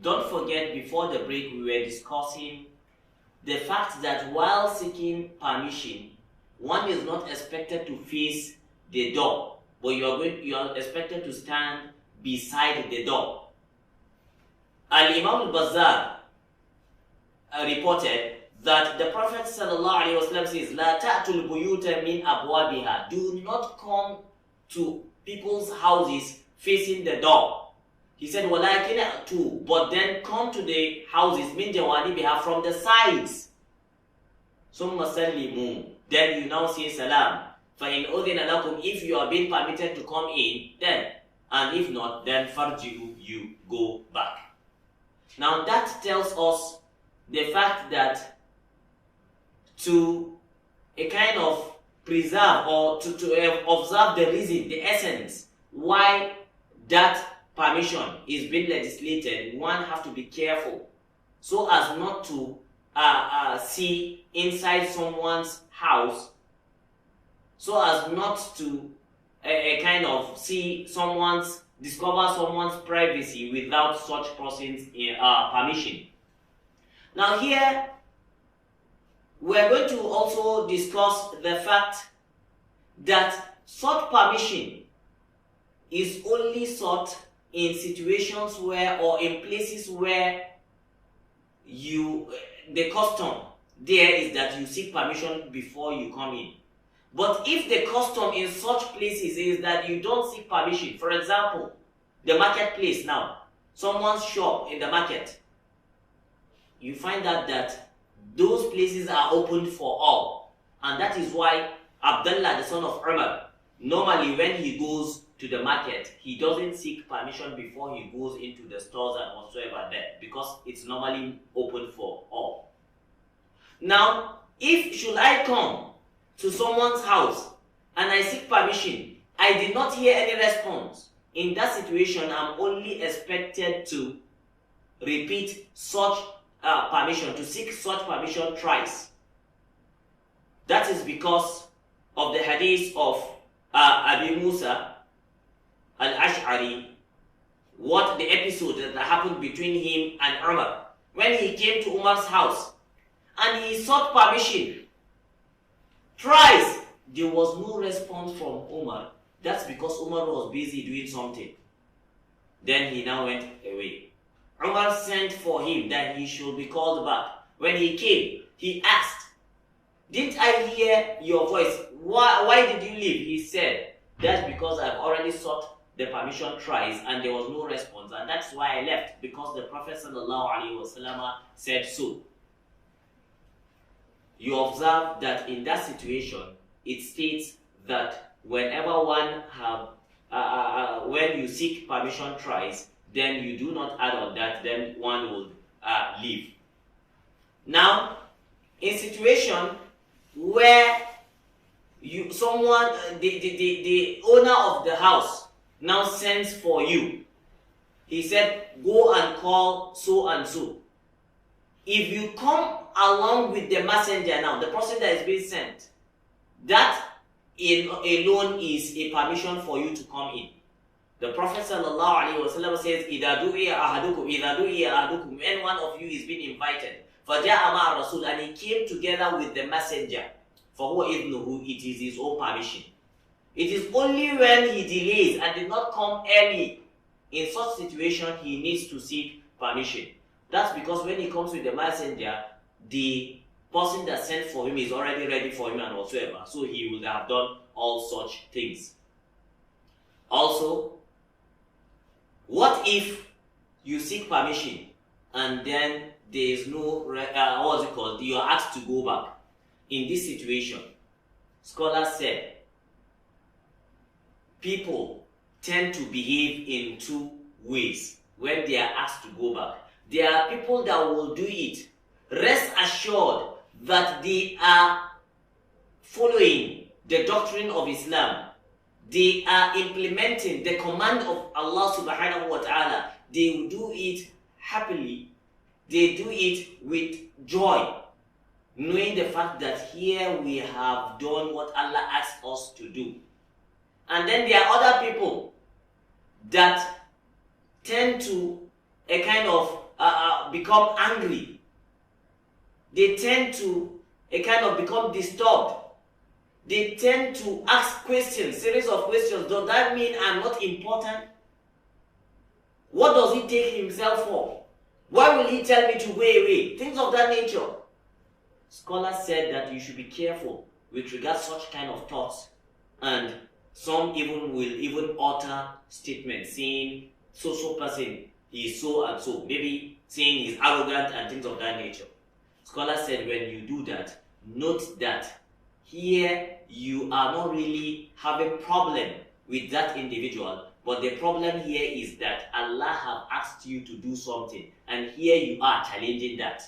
Don't forget, before the break we were discussing the fact that while seeking permission, one is not expected to face the door, but you are expected to stand beside the door. Al-Imam al-Bazzar reported that the Prophet ﷺ says, "La ta'tul buyuta min abwabiha." Do not come to people's houses facing the door. He said, "Walakin tu," but then come to the houses min jawanibiha, from the sides. Summa sallimu. Then you now say salam. فَإِنْ أُذِنَ لَكُمْ. If you are being permitted to come in, then, and if not, then farji'u, you go back. Now that tells us the fact that to a kind of preserve or to observe the reason, the essence why that permission is being legislated, one have to be careful so as not to see inside someone's house, so as not to kind of discover someone's privacy without such person's permission. Now here, we're going to also discuss the fact that such permission is only sought in situations where, or in places where the custom there is that you seek permission before you come in. But if the custom in such places is that you don't seek permission, for example, the marketplace now, someone's shop in the market, you find out that those places are open for all. And that is why Abdullah, the son of Umar, normally when he goes to the market, he doesn't seek permission before he goes into the stores and whatsoever there, because it's normally open for all. Now, should I come to someone's house and I seek permission, I did not hear any response, in that situation I'm only expected to repeat such permission, to seek such permission thrice. That is because of the hadith of Abi Musa al-Ash'ari, what the episode that happened between him and Umar, when he came to Umar's house and he sought permission thrice, there was no response from Umar. That's because Umar was busy doing something. Then he now went away. Umar sent for him that he should be called back. When he came, he asked, "Didn't I hear your voice? Why did you leave?" He said, "That's because I've already sought the permission thrice and there was no response, and that's why I left, because the Prophet ﷺ said so." You observe that in that situation, it states that whenever one when you seek permission thrice, then you do not add on that, then one will leave. Now, in situation where the owner of the house now sends for you, he said, "Go and call so and so." If you come along with the messenger now, the person that is being sent, that alone is a permission for you to come in. The Prophet ﷺ says, "Idha du'iya ahadukum," when one of you is being invited, فَجَاءَ مَعَ الرَّسُولِ, and he came together with the messenger, فَهُوَ إِذْنُهُ, it is his own permission. It is only when he delays and did not come early, in such situation he needs to seek permission. That's because when he comes with the messenger, the person that sent for him is already ready for him and whatsoever, so he would have done all such things. Also, what if you seek permission and then there is no, you are asked to go back? In this situation, scholars said, people tend to behave in two ways when they are asked to go back. There are people that will do it, rest assured that they are following the doctrine of Islam. They are implementing the command of Allah subhanahu wa ta'ala. They will do it happily. They do it with joy, knowing the fact that here we have done what Allah asked us to do. And then there are other people that tend to a kind of become angry. They tend to become disturbed. They tend to ask questions, series of questions. Does that mean I'm not important? What does he take himself for? Why will he tell me to go away? Things of that nature. Scholars said that you should be careful with regard to such kind of thoughts. And some even will utter statements saying so person, he is so and so. Maybe saying he's arrogant and things of that nature. Scholars said when you do that, note that here you are not really having problem with that individual, but the problem here is that Allah have asked you to do something, and here you are challenging that.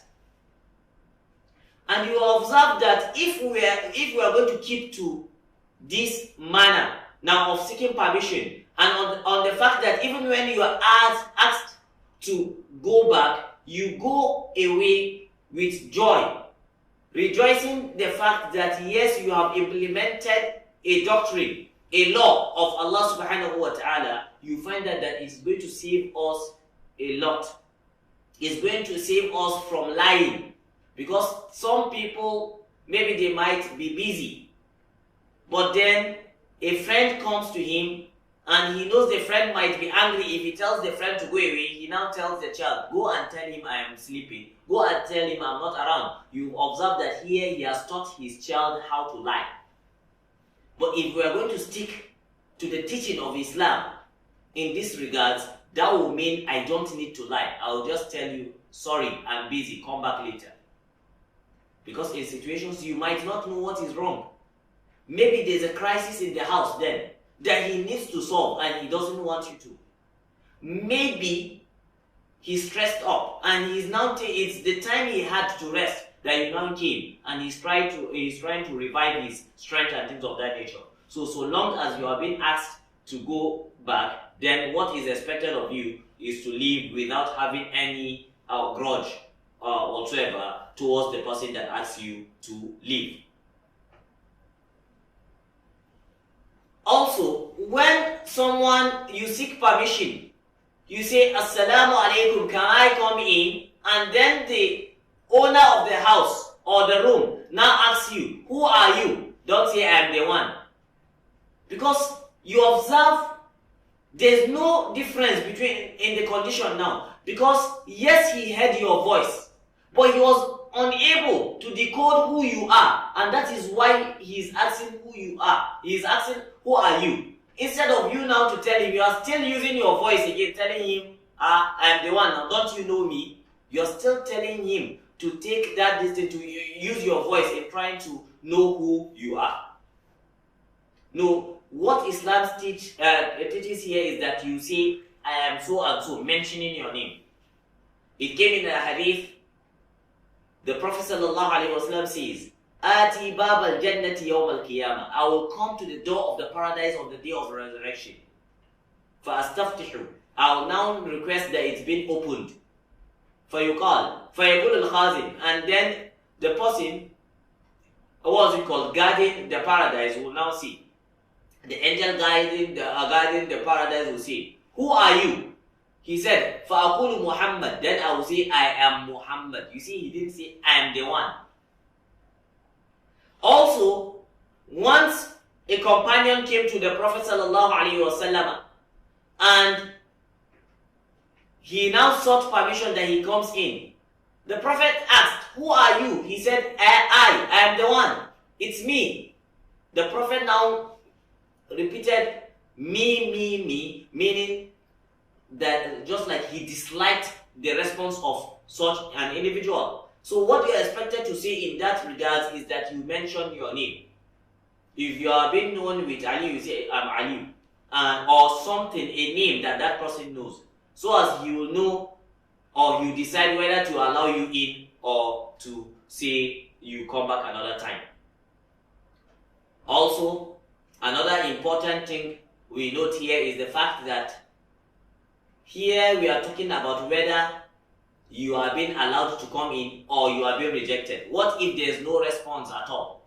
And you observe that if we are going to keep to this manner now of seeking permission, and on the fact that even when you are asked to go back, you go away with joy, rejoicing the fact that yes, you have implemented a doctrine, a law of Allah subhanahu wa ta'ala, you find that is going to save us a lot. It's going to save us from lying. Because some people, maybe they might be busy, but then a friend comes to him and he knows the friend might be angry. If he tells the friend to go away, he now tells the child, go and tell him I am sleeping. Go and tell him I'm not around. You observe that here he has taught his child how to lie. But if we are going to stick to the teaching of Islam in this regards, that will mean I don't need to lie. I will just tell you, sorry, I'm busy, come back later. Because in situations you might not know what is wrong. Maybe there's a crisis in the house then that he needs to solve and he doesn't want you to. Maybe he's stressed up and he's now it's the time he had to rest that you now came, and he's trying to revive his strength and things of that nature. So long as you are being asked to go back, then what is expected of you is to leave without having any grudge whatsoever towards the person that asks you to leave. Also, when you seek permission, you say, Assalamu alaikum, can I come in? And then the owner of the house or the room now asks you, who are you? Don't say, I am the one. Because you observe there's no difference in the condition now. Because yes, he heard your voice, but he was unable to decode who you are, and that is why he is asking who you are. He is asking, who are you? Instead of you now to tell him, you are still using your voice again, telling him, I am the one. Now, don't you know me? You are still telling him to take that distance, to use your voice in trying to know who you are. No, what Islam teaches here is that you say, I am so and so, mentioning your name. It came in a hadith. The Prophet ﷺ says, Ati bab al-jannati yawm al-qiyamah. I will come to the door of the paradise on the day of resurrection. فَأَسْتَفْتِحُ. I will now request that it's been opened. فَيُقَالْ فَيَقُولُ الْخَازِنُ. And then the person, guarding the paradise will now say, the angel guarding the paradise will say, who are you? He said, فَأَقُولُ Muhammad. Then I will say, I am Muhammad. You see, he didn't say, I am the one. Also, once a companion came to the Prophet ﷺ and he now sought permission that he comes in. The Prophet asked, who are you? He said, I am the one. It's me. The Prophet now repeated, me, meaning that just like he disliked the response of such an individual. So what you are expected to say in that regards is that you mention your name. If you are being known with Ali, you say, I'm Ali. Or something, a name that person knows. So as he will know, or you decide whether to allow you in or to say you come back another time. Also, another important thing we note here is the fact that here we are talking about whether you are being allowed to come in or you are being rejected. What if there is no response at all?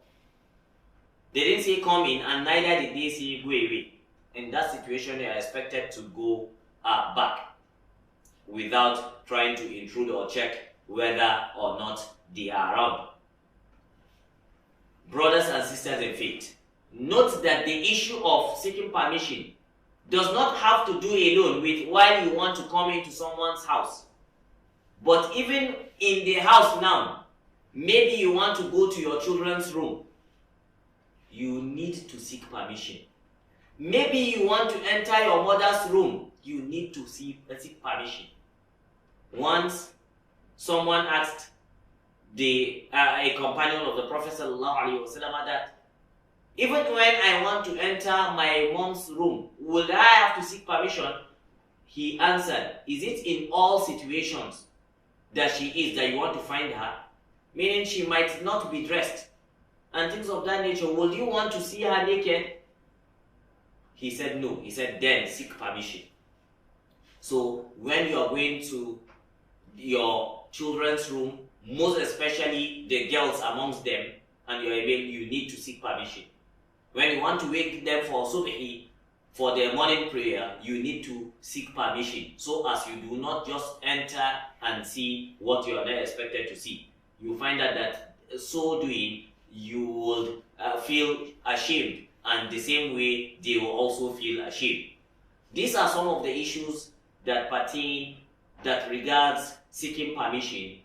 They didn't say come in and neither did they say go away. In that situation, they are expected to go back without trying to intrude or check whether or not they are around. Brothers and sisters in faith, note that the issue of seeking permission does not have to do alone with why you want to come into someone's house. But even in the house now, maybe you want to go to your children's room, you need to seek permission. Maybe you want to enter your mother's room, you need to seek permission. Once, someone asked a companion of the Prophet ﷺ that, even when I want to enter my mom's room, would I have to seek permission? He answered, is it in all situations that she is that you want to find her? Meaning she might not be dressed and things of that nature. Would you want to see her naked? He said no. He said then seek permission. So when you are going to your children's room, most especially the girls amongst them, and you are able, you need to seek permission. When you want to wake them for subhi, for their morning prayer, you need to seek permission, so as you do not just enter and see what you are not expected to see. You find out that so doing, you will feel ashamed, and the same way they will also feel ashamed. These are some of the issues that pertain, that regards seeking permission.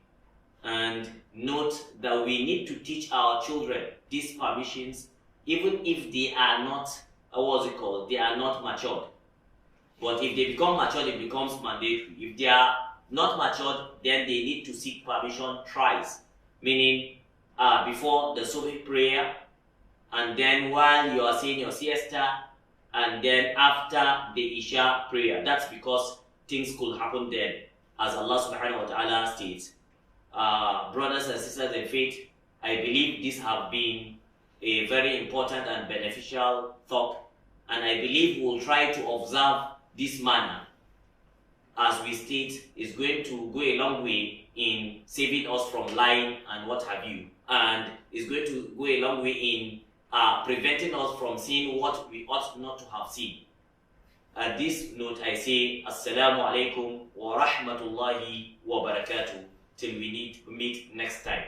And note that we need to teach our children these permissions, even if they are not, they are not matured. But if they become matured, it becomes mandatory. If they are not matured, then they need to seek permission thrice, meaning before the Subh prayer, and then while you are saying your siesta, and then after the Isha prayer. That's because things could happen then, as Allah subhanahu wa ta'ala states. Brothers and sisters in faith, I believe this have been a very important and beneficial talk, and I believe we'll try to observe this manner, as we state, is going to go a long way in saving us from lying and what have you, and is going to go a long way in preventing us from seeing what we ought not to have seen. At this note, I say Assalamu alaikum wa rahmatullahi wa barakatuh. Till we meet next time.